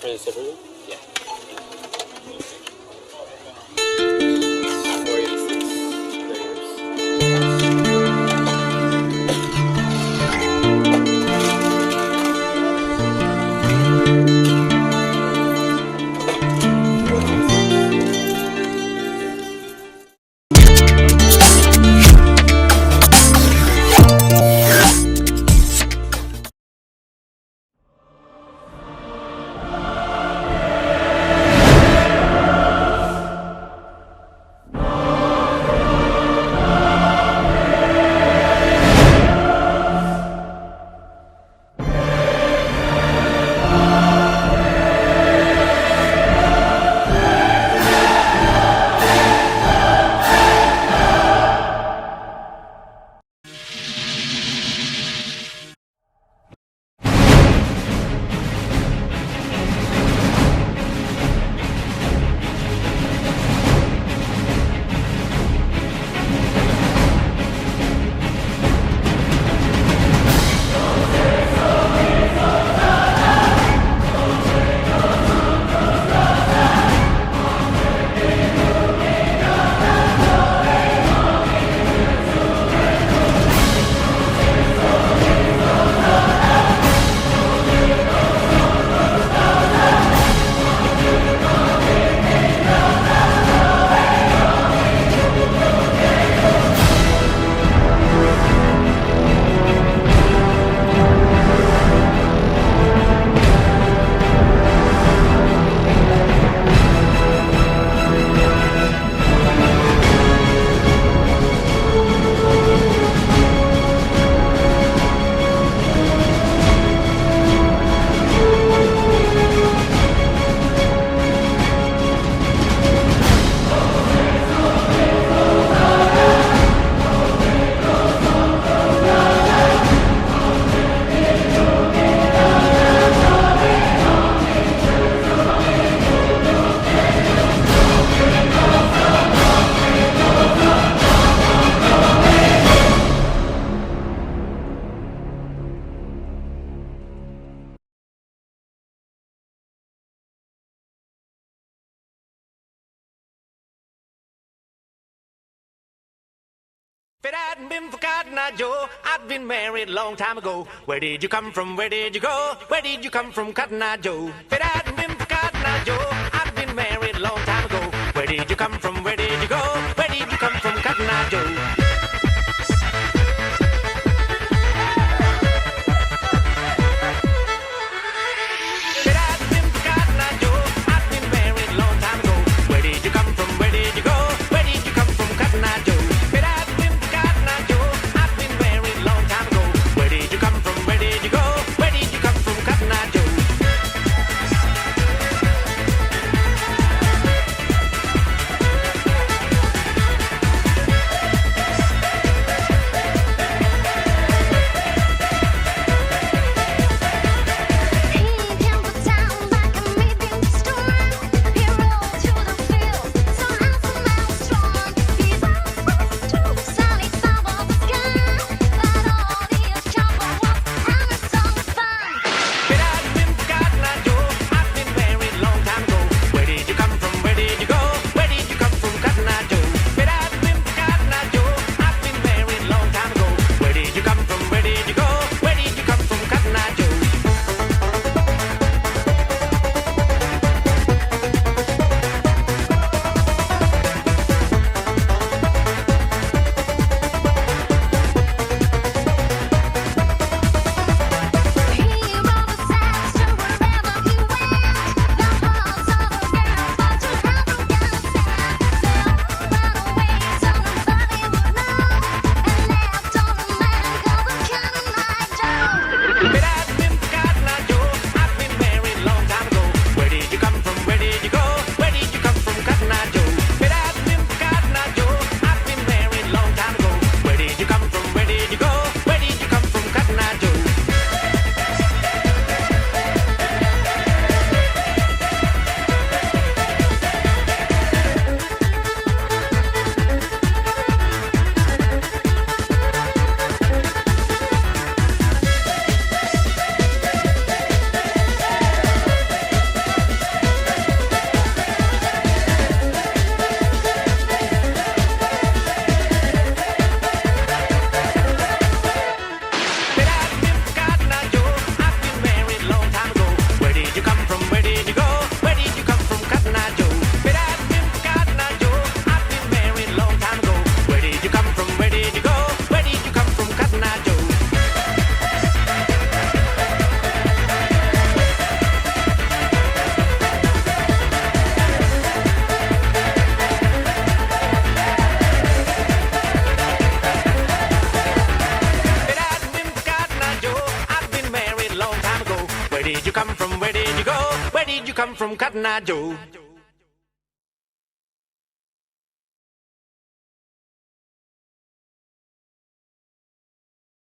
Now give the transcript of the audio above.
For the separately? Yeah. I'm 486 layers. If it hadn't been for Cotton Eye Joe, I'd been married a long time ago. Where did you come from? Where did you go? Where did you come from, Cotton Eye Joe? If it hadn't been for Cotton Eye Joe, I'd been married a long time ago. Where did you come from? Where did you go? Where did you come from, Cotton Eye Joe? did you come from, Cotton Eye Joe?